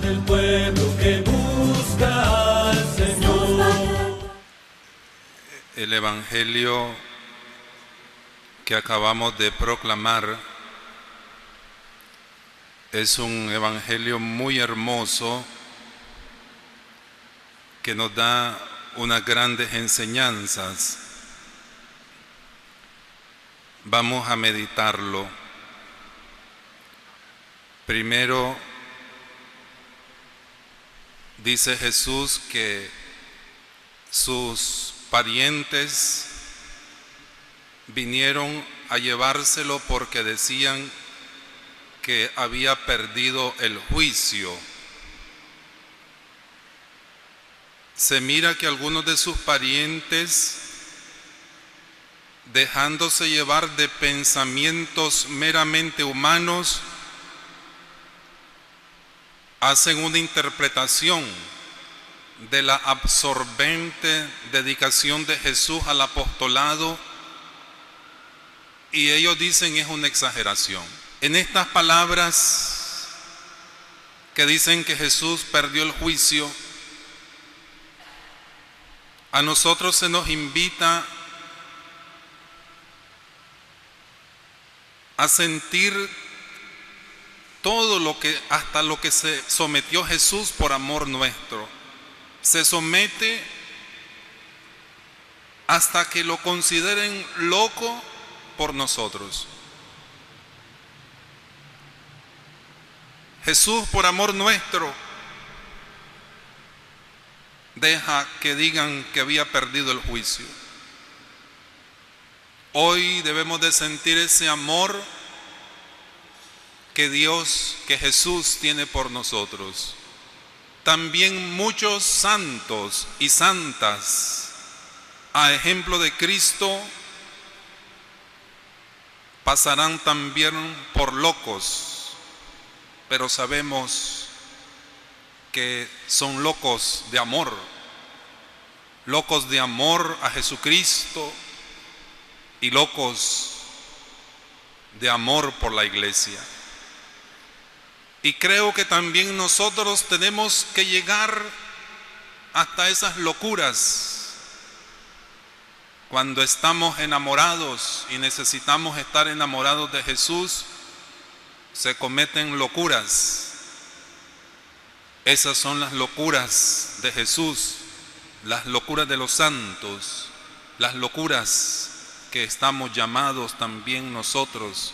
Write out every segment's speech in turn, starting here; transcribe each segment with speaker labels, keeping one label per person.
Speaker 1: del pueblo que busca al Señor.
Speaker 2: El Evangelio que acabamos de proclamar es un Evangelio muy hermoso que nos da unas grandes enseñanzas. Vamos a meditarlo. Primero, dice Jesús que sus parientes vinieron a llevárselo porque decían que había perdido el juicio. Se mira que algunos de sus parientes, dejándose llevar de pensamientos meramente humanos, hacen una interpretación de la absorbente dedicación de Jesús al apostolado y ellos dicen es una exageración. En estas palabras que dicen que Jesús perdió el juicio, a nosotros se nos invita a sentir todo lo que, hasta lo que se sometió Jesús por amor nuestro. Se somete hasta que lo consideren loco por nosotros. Jesús, por amor nuestro, deja que digan que había perdido el juicio. Hoy debemos de sentir ese amor que Dios, que Jesús tiene por nosotros. También muchos santos y santas, a ejemplo de Cristo, pasarán también por locos, pero sabemos que son locos de amor a Jesucristo y locos de amor por la iglesia. Y creo que también nosotros tenemos que llegar hasta esas locuras cuando estamos enamorados y necesitamos estar enamorados de Jesús. Se cometen locuras. Esas son las locuras de Jesús, las locuras de los santos, las locuras que estamos llamados también nosotros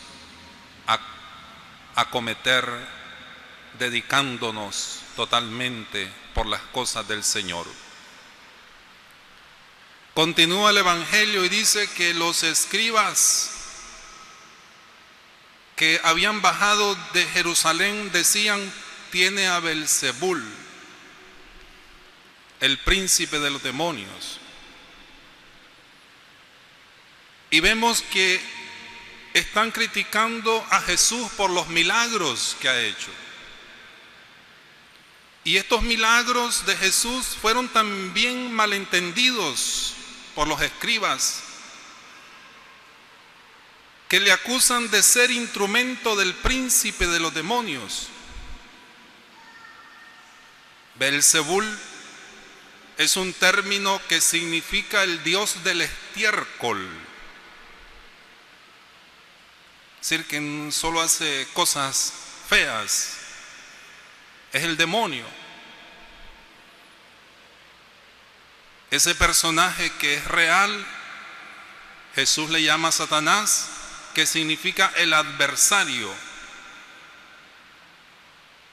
Speaker 2: a cometer, dedicándonos totalmente por las cosas del Señor. Continúa el Evangelio y dice que los escribas que habían bajado de Jerusalén decían: tiene a Belzebul, el príncipe de los demonios. Y vemos que están criticando a Jesús por los milagros que ha hecho. Y estos milagros de Jesús fueron también malentendidos por los escribas, que le acusan de ser instrumento del príncipe de los demonios. Belzebul es un término que significa el dios del estiércol. Es decir, que solo hace cosas feas. Es el demonio. Ese personaje que es real, Jesús le llama Satanás, que significa el adversario,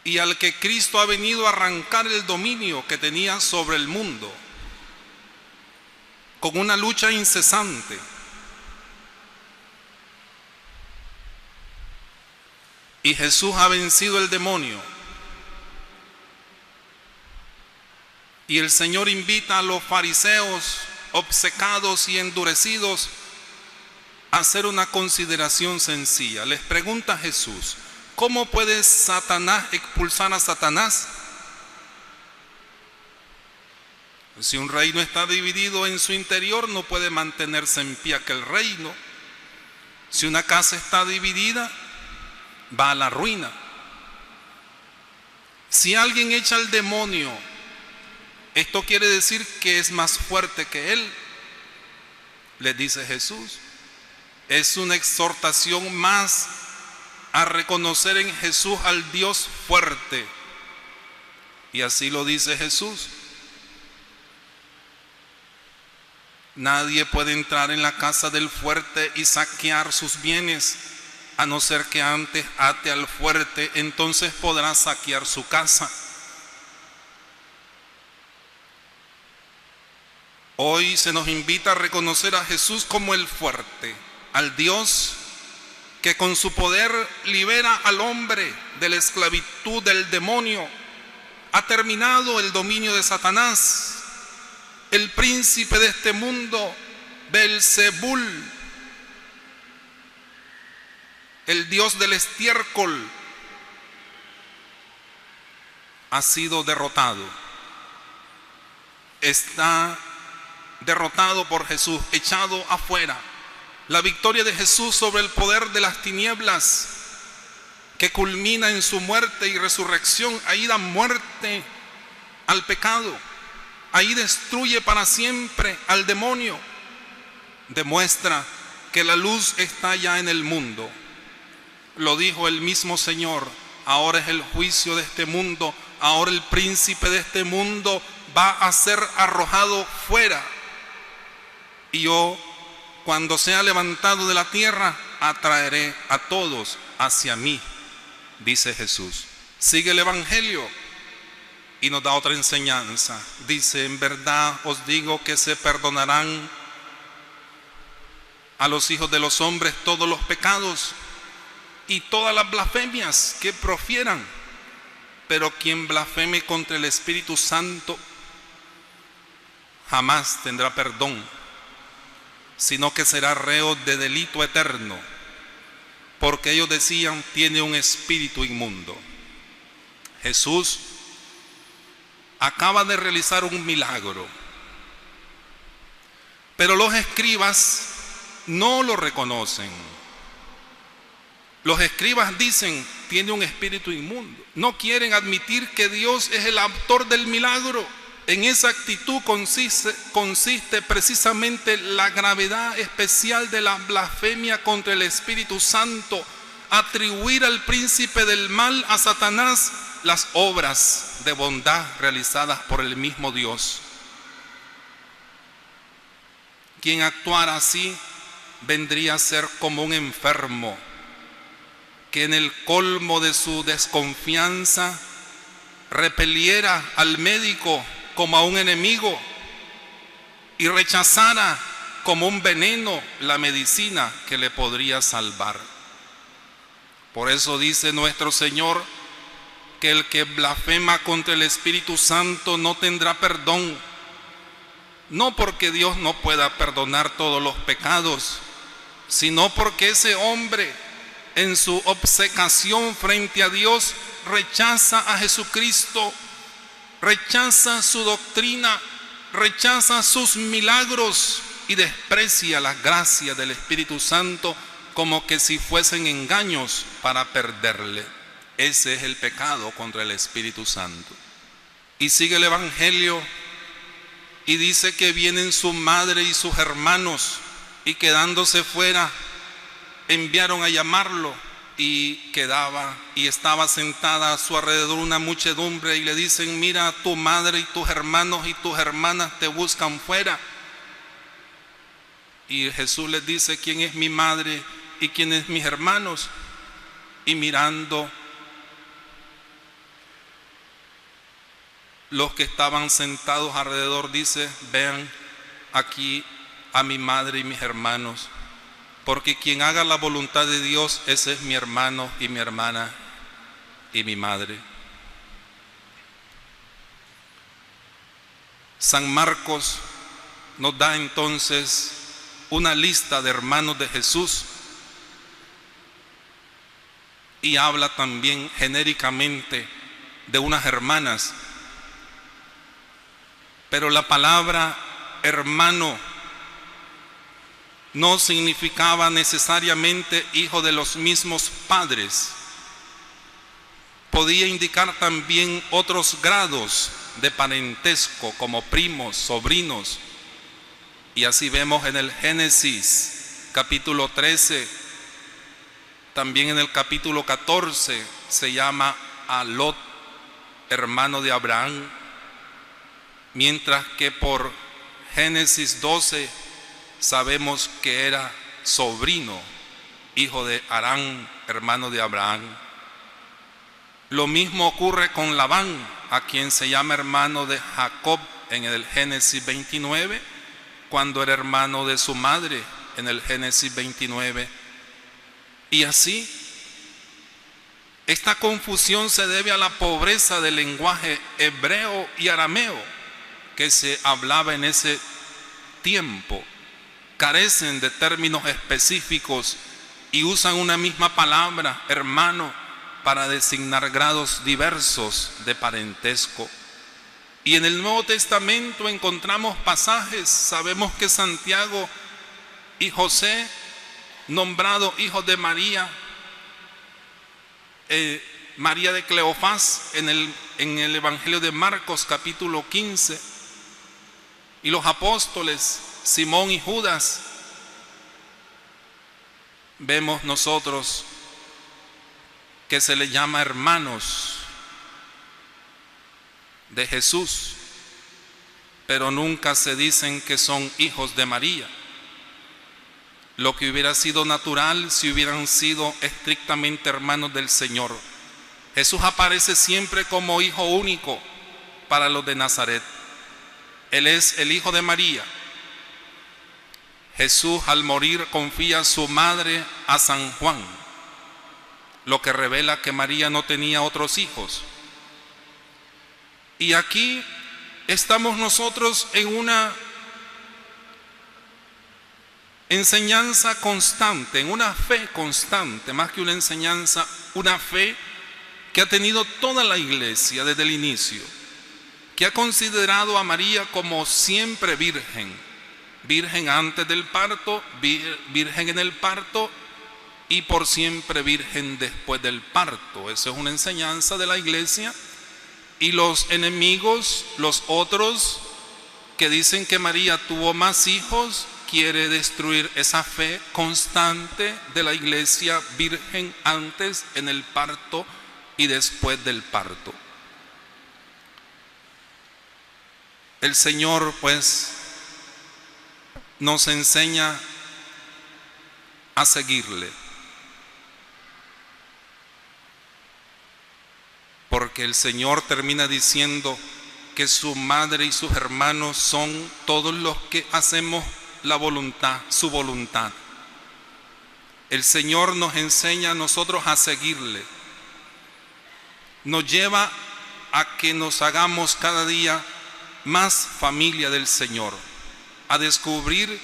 Speaker 2: y al que Cristo ha venido a arrancar el dominio que tenía sobre el mundo, con una lucha incesante. Y Jesús ha vencido el demonio. Y el Señor invita a los fariseos obcecados y endurecidos a hacer una consideración sencilla. Les pregunta Jesús: ¿cómo puede Satanás expulsar a Satanás? Si un reino está dividido en su interior, no puede mantenerse en pie aquel reino. Si una casa está dividida, va a la ruina. Si alguien echa al demonio, esto quiere decir que es más fuerte que él, le dice Jesús. Es una exhortación más a reconocer en Jesús al Dios fuerte. Y así lo dice Jesús. Nadie puede entrar en la casa del fuerte y saquear sus bienes, a no ser que antes ate al fuerte, entonces podrá saquear su casa. Hoy se nos invita a reconocer a Jesús como el fuerte, al Dios que con su poder libera al hombre de la esclavitud del demonio. Ha terminado el dominio de Satanás, el príncipe de este mundo, Belzebul, el dios del estiércol, ha sido derrotado. Está derrotado por Jesús, echado afuera. La victoria de Jesús sobre el poder de las tinieblas, que culmina en su muerte y resurrección, ahí da muerte al pecado, ahí destruye para siempre al demonio. Demuestra que la luz está ya en el mundo. Lo dijo el mismo Señor: ahora es el juicio de este mundo, ahora el príncipe de este mundo va a ser arrojado fuera. Y yo, cuando sea levantado de la tierra, atraeré a todos hacia mí, dice Jesús. Sigue el Evangelio y nos da otra enseñanza. Dice: en verdad os digo que se perdonarán a los hijos de los hombres todos los pecados y todas las blasfemias que profieran, pero quien blasfeme contra el Espíritu Santo jamás tendrá perdón, sino que será reo de delito eterno, porque ellos decían: tiene un espíritu inmundo. Jesús acaba de realizar un milagro, pero los escribas no lo reconocen. Los escribas dicen: tiene un espíritu inmundo. No quieren admitir que Dios es el autor del milagro. En esa actitud consiste precisamente la gravedad especial de la blasfemia contra el Espíritu Santo: atribuir al príncipe del mal, a Satanás, las obras de bondad realizadas por el mismo Dios. Quien actuara así vendría a ser como un enfermo que en el colmo de su desconfianza repeliera al médico como a un enemigo y rechazara como un veneno la medicina que le podría salvar. Por eso dice nuestro Señor que el que blasfema contra el Espíritu Santo no tendrá perdón, no porque Dios no pueda perdonar todos los pecados, sino porque ese hombre, en su obcecación frente a Dios, rechaza a Jesucristo, rechaza su doctrina, rechaza sus milagros y desprecia las gracias del Espíritu Santo como que si fuesen engaños para perderle. Ese es el pecado contra el Espíritu Santo. Y sigue el Evangelio y dice que vienen su madre y sus hermanos, y quedándose fuera enviaron a llamarlo, y estaba sentada a su alrededor una muchedumbre, y le dicen: mira, tu madre y tus hermanos y tus hermanas te buscan fuera. Y Jesús les dice: ¿quién es mi madre y quién es mis hermanos? Y mirando los que estaban sentados alrededor, dice: vean aquí a mi madre y mis hermanos, porque quien haga la voluntad de Dios, ese es mi hermano y mi hermana y mi madre. San Marcos nos da entonces una lista de hermanos de Jesús y habla también genéricamente de unas hermanas. Pero la palabra hermano no significaba necesariamente hijo de los mismos padres. podía indicar también otros grados de parentesco, como primos, sobrinos. Y así vemos en el Génesis capítulo 13, también en el capítulo 14 se llama a Lot, hermano de Abraham, mientras que por Génesis 12 sabemos que era sobrino, hijo de Harán, hermano de Abraham. Lo mismo ocurre con Labán, a quien se llama hermano de Jacob en el Génesis 29, cuando era hermano de su madre en el Génesis 29. Y así, esta confusión se debe a la pobreza del lenguaje hebreo y arameo que se hablaba en ese tiempo. Carecen de términos específicos y usan una misma palabra, hermano, para designar grados diversos de parentesco. Y en el Nuevo Testamento encontramos pasajes. Sabemos que Santiago y José, nombrados hijos de María, María de Cleofás, en el Evangelio de Marcos capítulo 15, y los apóstoles Simón y Judas, vemos nosotros que se les llama hermanos de Jesús, pero nunca se dicen que son hijos de María. Lo que hubiera sido natural si hubieran sido estrictamente hermanos del Señor. Jesús aparece siempre como hijo único para los de Nazaret. Él es el hijo de María. Jesús al morir confía a su madre a San Juan, lo que revela que María no tenía otros hijos. Y aquí estamos nosotros en una enseñanza constante, en una fe constante, más que una enseñanza, una fe que ha tenido toda la iglesia desde el inicio, que ha considerado a María como siempre virgen, virgen antes del parto, virgen en el parto y por siempre virgen después del parto. Eso es una enseñanza de la iglesia. Y los enemigos, los otros que dicen que María tuvo más hijos, quiere destruir esa fe constante de la iglesia virgen antes, en el parto y después del parto. El Señor pues nos enseña a seguirle, porque el Señor termina diciendo que su madre y sus hermanos son todos los que hacemos la voluntad, su voluntad. El Señor nos enseña a nosotros a seguirle, nos lleva a que nos hagamos cada día más familia del Señor, a descubrir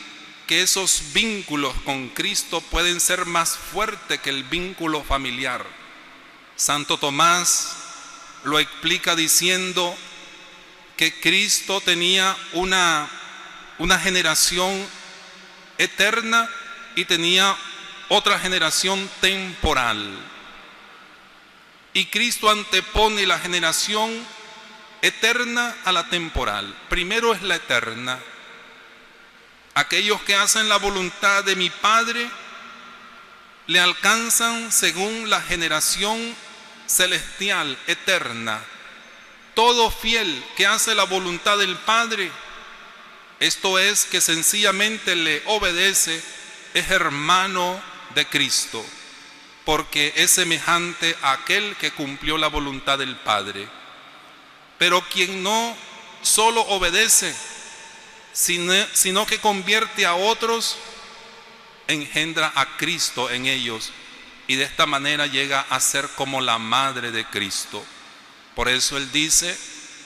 Speaker 2: que esos vínculos con Cristo pueden ser más fuertes que el vínculo familiar. Santo Tomás lo explica diciendo que Cristo tenía una generación eterna y tenía otra generación temporal. Y Cristo antepone la generación eterna a la temporal. Primero es la eterna. Aquellos que hacen la voluntad de mi Padre le alcanzan según la generación celestial, eterna. Todo fiel que hace la voluntad del Padre, esto es, que sencillamente le obedece, es hermano de Cristo, porque es semejante a aquel que cumplió la voluntad del Padre. Pero quien no solo obedece, sino que convierte a otros, engendra a Cristo en ellos, y de esta manera llega a ser como la madre de Cristo. Por eso Él dice: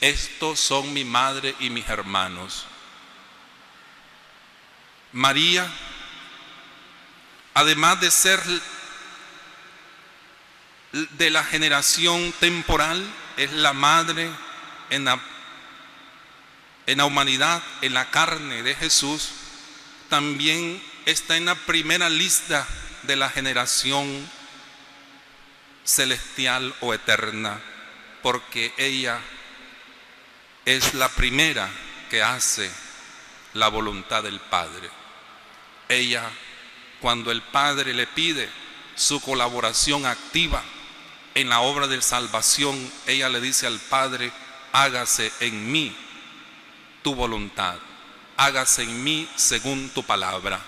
Speaker 2: estos son mi madre y mis hermanos. María, además de ser de la generación temporal, es la madre en la humanidad, en la carne de Jesús. También está en la primera lista de la generación celestial o eterna, porque ella es la primera que hace la voluntad del Padre. Ella, cuando el Padre le pide su colaboración activa en la obra de salvación, ella le dice al Padre: hágase en mí tu voluntad, hágase en mí según tu palabra.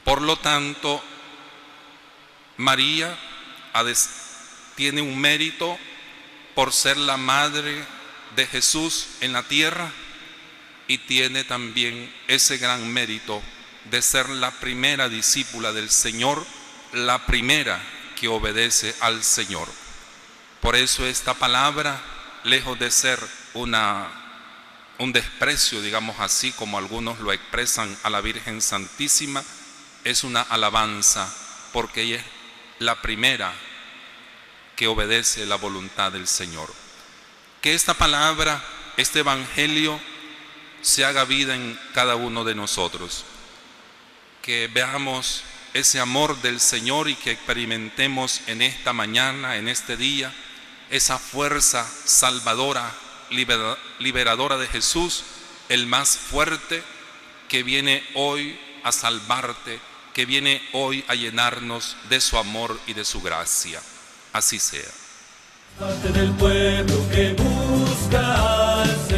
Speaker 2: Por lo tanto, María tiene un mérito por ser la madre de Jesús en la tierra, y tiene también ese gran mérito de ser la primera discípula del Señor, la primera que obedece al Señor. Por eso esta palabra, lejos de ser un desprecio, digamos así, como algunos lo expresan a la Virgen Santísima, es una alabanza, porque ella es la primera que obedece la voluntad del Señor. Que esta palabra, este evangelio, se haga vida en cada uno de nosotros. Que veamos ese amor del Señor y que experimentemos en esta mañana, en este día, esa fuerza salvadora, liberadora de Jesús, el más fuerte, que viene hoy a salvarte, que viene hoy a llenarnos de su amor y de su gracia. Así sea.
Speaker 1: Parte del pueblo que busca al Señor.